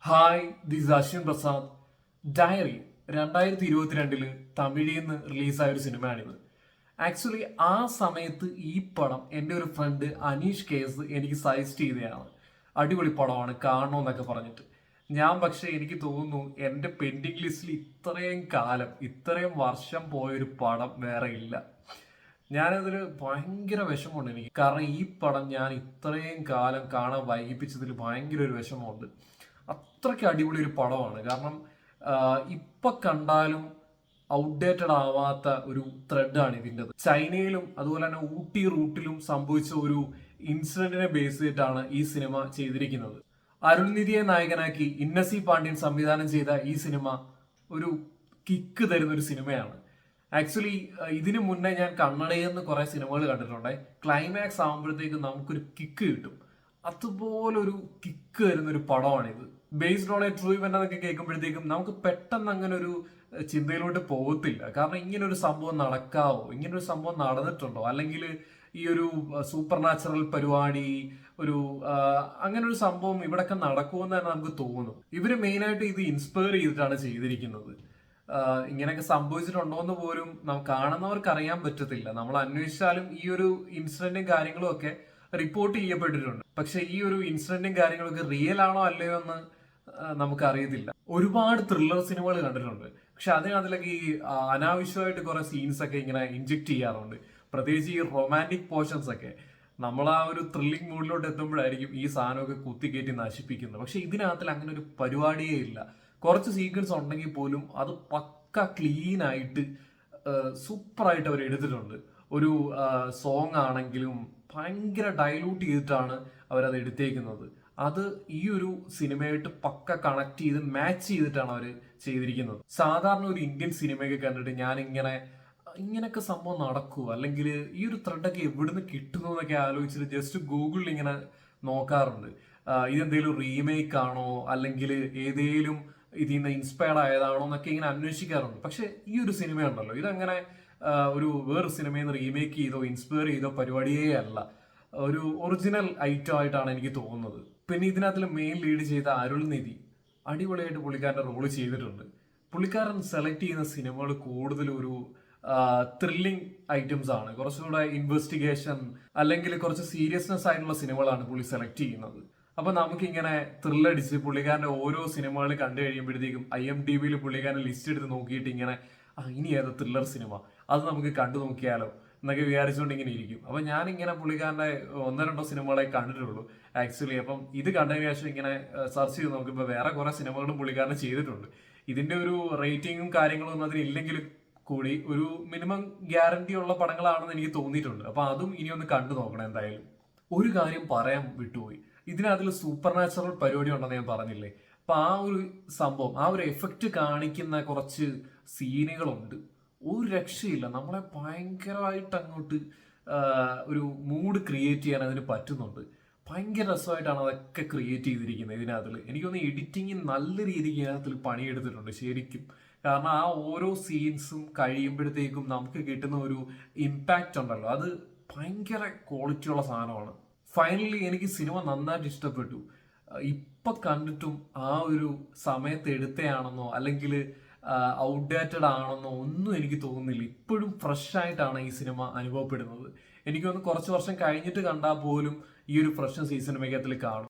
Hi this Ashwin Prasad. Diary 2022 തമിഴിൽ നിന്ന് റിലീസായ ഒരു സിനിമയാണിത്. ആക്ച്വലി ആ സമയത്ത് ഈ പടം എൻ്റെ ഒരു ഫ്രണ്ട് അനീഷ് കേസ് എനിക്ക് സജസ്റ്റ് ചെയ്തതാണ്. അടിപൊളി പടമാണ്, കാണണമെന്നൊക്കെ പറഞ്ഞിട്ട്. ഞാൻ പക്ഷേ എനിക്ക് തോന്നുന്നു എൻ്റെ പെൻഡിങ് ലിസ്റ്റിൽ ഇത്രയും കാലം ഇത്രയും വർഷം പോയൊരു പടം വേറെ ഇല്ല. ഞാനതിൽ ഭയങ്കര വിഷമമുണ്ട് എനിക്ക്. കാരണം ഈ പടം ഞാൻ ഇത്രയും കാലം കാണാൻ വൈകിപ്പിച്ചതിൽ ഭയങ്കര ഒരു വിഷമമുണ്ട്. അത്രയ്ക്ക് അടിപൊളി ഒരു പടമാണ്. കാരണം ഇപ്പൊ കണ്ടാലും ഔട്ട്ഡേറ്റഡ് ആവാത്ത ഒരു ത്രെഡാണ് ഇതിൻ്റെത്. ചൈനയിലും അതുപോലെ തന്നെ ഊട്ടി റൂട്ടിലും സംഭവിച്ച ഒരു ഇൻസിഡന്റിനെ ബേസ് ചെയ്തിട്ടാണ് ഈ സിനിമ ചെയ്തിരിക്കുന്നത്. അരുൺനിധിയെ നായകനാക്കി ഇന്നസി പാണ്ഡ്യൻ സംവിധാനം ചെയ്ത ഈ സിനിമ ഒരു കിക്ക് തരുന്ന ഒരു സിനിമയാണ്. ആക്ച്വലി ഇതിനു മുന്നേ ഞാൻ കന്നഡയിൽ നിന്ന് കുറെ സിനിമകൾ കണ്ടിട്ടുണ്ട്. ക്ലൈമാക്സ് ആകുമ്പോഴത്തേക്ക് നമുക്കൊരു കിക്ക് കിട്ടും. അതുപോലൊരു കിക്ക് തരുന്ന ഒരു പടമാണിത്. Based on a true event എന്നൊക്കെ കേൾക്കുമ്പോഴത്തേക്കും നമുക്ക് പെട്ടെന്ന് അങ്ങനെ ഒരു ചിന്തയിലോട്ട് പോകത്തില്ല. കാരണം ഇങ്ങനെ ഒരു സംഭവം നടക്കാവോ, ഇങ്ങനെ ഒരു സംഭവം നടന്നിട്ടുണ്ടോ, അല്ലെങ്കിൽ ഈ ഒരു സൂപ്പർ നാച്ചുറൽ പരിപാടി ഒരു അങ്ങനെ ഒരു സംഭവം ഇവിടെയൊക്കെ നടക്കുമെന്ന് തന്നെ നമുക്ക് തോന്നും. ഇവര് മെയിനായിട്ട് ഇത് ഇൻസ്പയർ ചെയ്തിട്ടാണ് ചെയ്തിരിക്കുന്നത്. ഇങ്ങനെയൊക്കെ സംഭവിച്ചിട്ടുണ്ടോ എന്ന് പോലും കാണുന്നവർക്ക് അറിയാൻ പറ്റത്തില്ല. നമ്മൾ അന്വേഷിച്ചാലും ഈ ഒരു ഇൻസിഡന്റും കാര്യങ്ങളും ഒക്കെ റിപ്പോർട്ട് ചെയ്യപ്പെട്ടിട്ടുണ്ട്. പക്ഷെ ഈ ഒരു ഇൻസിഡന്റും കാര്യങ്ങളൊക്കെ റിയൽ ആണോ അല്ലയോ എന്ന് നമുക്കറിയത്തില്ല. ഒരുപാട് ത്രില്ലർ സിനിമകൾ കണ്ടിട്ടുണ്ട്. പക്ഷെ അതിലൊക്കെ ഈ അനാവശ്യമായിട്ട് കുറെ സീൻസ് ഒക്കെ ഇങ്ങനെ ഇൻജെക്ട് ചെയ്യാറുണ്ട്. പ്രത്യേകിച്ച് ഈ റൊമാൻറ്റിക് പോർഷൻസ് ഒക്കെ നമ്മൾ ആ ഒരു ത്രില്ലിംഗ് മൂഡിലോട്ട് എത്തുമ്പോഴായിരിക്കും ഈ സാധനമൊക്കെ കുത്തിക്കയറ്റി നശിപ്പിക്കുന്നത്. പക്ഷെ ഇതിനകത്തിൽ അങ്ങനെ ഒരു പരിപാടിയേ ഇല്ല. കുറച്ച് സീക്വൻസ് ഉണ്ടെങ്കിൽ പോലും അത് പക്ക ക്ലീൻ ആയിട്ട് സൂപ്പറായിട്ട് അവർ എടുത്തിട്ടുണ്ട്. ഒരു സോങ് ആണെങ്കിലും ഭയങ്കര ഡൈലൂട്ട് ചെയ്തിട്ടാണ് അവരത് എടുത്തേക്കുന്നത്. അത് ഈ ഒരു സിനിമയായിട്ട് പക്ക കണക്ട് ചെയ്ത് മാച്ച് ചെയ്തിട്ടാണ് അവർ ചെയ്തിരിക്കുന്നത്. സാധാരണ ഒരു ഇന്ത്യൻ സിനിമയൊക്കെ കണ്ടിട്ട് ഞാൻ ഇങ്ങനെയൊക്കെ സംഭവം നടക്കുമോ, അല്ലെങ്കിൽ ഈ ഒരു ത്രെഡൊക്കെ എവിടുന്ന് കിട്ടുന്നു എന്നൊക്കെ ആലോചിച്ചിട്ട് ജസ്റ്റ് ഗൂഗിളിൽ ഇങ്ങനെ നോക്കാറുണ്ട്. ഇതെന്തെങ്കിലും റീമേക്ക് ആണോ അല്ലെങ്കിൽ ഏതെങ്കിലും ഇതിൽ നിന്ന് ഇൻസ്പയർഡ് ആയതാണോ എന്നൊക്കെ ഇങ്ങനെ അന്വേഷിക്കാറുണ്ട്. പക്ഷെ ഈ ഒരു സിനിമ ഉണ്ടല്ലോ, ഇതങ്ങനെ ഒരു വേറെ സിനിമയിൽ നിന്ന് റീമേക്ക് ചെയ്തോ ഇൻസ്പയർ ചെയ്തോ പരിപാടിയേ അല്ല. ഒരു ഒറിജിനൽ ഐറ്റം ആയിട്ടാണ് എനിക്ക് തോന്നുന്നത്. പിന്നെ ഇതിനകത്തിൽ മെയിൻ ലീഡ് ചെയ്ത അരുൾനിധി അടിപൊളിയായിട്ട് പുള്ളിക്കാരൻ്റെ റോള് ചെയ്തിട്ടുണ്ട്. പുള്ളിക്കാരൻ സെലക്ട് ചെയ്യുന്ന സിനിമകൾ കൂടുതൽ ഒരു ത്രില്ലിംഗ് ഐറ്റംസ് ആണ്. കുറച്ചുകൂടെ ഇൻവെസ്റ്റിഗേഷൻ അല്ലെങ്കിൽ കുറച്ച് സീരിയസ്നെസ് ആയിട്ടുള്ള സിനിമകളാണ് പുള്ളി സെലക്ട് ചെയ്യുന്നത്. അപ്പൊ നമുക്കിങ്ങനെ ത്രില്ലടിച്ച് പുള്ളിക്കാരന്റെ ഓരോ സിനിമകൾ കണ്ടു കഴിയുമ്പോഴത്തേക്കും IMDb പുള്ളിക്കാരൻ ലിസ്റ്റ് എടുത്ത് നോക്കിയിട്ട് ഇങ്ങനെ ഇനി ഏത് ത്രില്ലർ സിനിമ അത് നമുക്ക് കണ്ടു നോക്കിയാലോ എന്നൊക്കെ വിചാരിച്ചുകൊണ്ട് ഇങ്ങനെ ഇരിക്കും. അപ്പൊ ഞാനിങ്ങനെ പുള്ളിക്കാരന്റെ 1-2 സിനിമകളെ കണ്ടിട്ടുള്ളൂ ആക്ച്വലി. അപ്പം ഇത് കണ്ടതിന് ശേഷം ഇങ്ങനെ സെർച്ച് ചെയ്ത് നോക്കുമ്പോൾ വേറെ കുറെ സിനിമകളും പുള്ളിക്കാരൻ ചെയ്തിട്ടുണ്ട്. ഇതിന്റെ ഒരു റേറ്റിംഗും കാര്യങ്ങളും ഒന്നും അതിനില്ലെങ്കിലും കൂടി ഒരു മിനിമം ഗ്യാരണ്ടി ഉള്ള പടങ്ങളാണെന്ന് എനിക്ക് തോന്നിയിട്ടുണ്ട്. അപ്പൊ അതും ഇനി ഒന്ന് കണ്ടു നോക്കണം എന്തായാലും. ഒരു കാര്യം പറയാൻ വിട്ടുപോയി, ഇതിനകത്തിൽ സൂപ്പർ നാച്ചുറൽ പരിപാടി ഉണ്ടെന്ന് ഞാൻ പറഞ്ഞില്ലേ. അപ്പൊ ആ ഒരു സംഭവം, ആ ഒരു എഫക്റ്റ് കാണിക്കുന്ന കുറച്ച് സീനുകളുണ്ട്. ഒരു രക്ഷയില്ല, നമ്മളെ ഭയങ്കരമായിട്ട് അങ്ങോട്ട് ഒരു മൂഡ് ക്രിയേറ്റ് ചെയ്യാൻ അതിന് പറ്റുന്നുണ്ട്. ഭയങ്കര രസമായിട്ടാണ് അതൊക്കെ ക്രിയേറ്റ് ചെയ്തിരിക്കുന്നത് ഇതിനകത്തിൽ. എനിക്കൊന്ന് എഡിറ്റിങ് നല്ല രീതിക്ക് ഇതിനകത്തിൽ പണിയെടുത്തിട്ടുണ്ട് ശരിക്കും. കാരണം ആ ഓരോ സീൻസും കഴിയുമ്പോഴത്തേക്കും നമുക്ക് കിട്ടുന്ന ഒരു ഇമ്പാക്റ്റ് ഉണ്ടല്ലോ, അത് ഭയങ്കര ക്വാളിറ്റിയുള്ള സാധനമാണ്. ഫൈനലി എനിക്ക് സിനിമ നന്നായിട്ട് ഇഷ്ടപ്പെട്ടു. ഇപ്പൊ കണ്ടിട്ടും ആ ഒരു സമയത്ത് എടുത്തയാണെന്നോ അല്ലെങ്കിൽ ഔട്ട്ഡേറ്റഡ് ആണെന്നോ ഒന്നും എനിക്ക് തോന്നുന്നില്ല. ഇപ്പോഴും ഫ്രഷ് ആയിട്ടാണ് ഈ സിനിമ അനുഭവപ്പെടുന്നത്. എനിക്ക് തോന്നുന്നു കുറച്ച് വർഷം കഴിഞ്ഞിട്ട് കണ്ടാൽ പോലും ഈ ഒരു ഫ്രഷ്നസ് ഈ സിനിമയ്ക്കകത്തിൽ കാണും.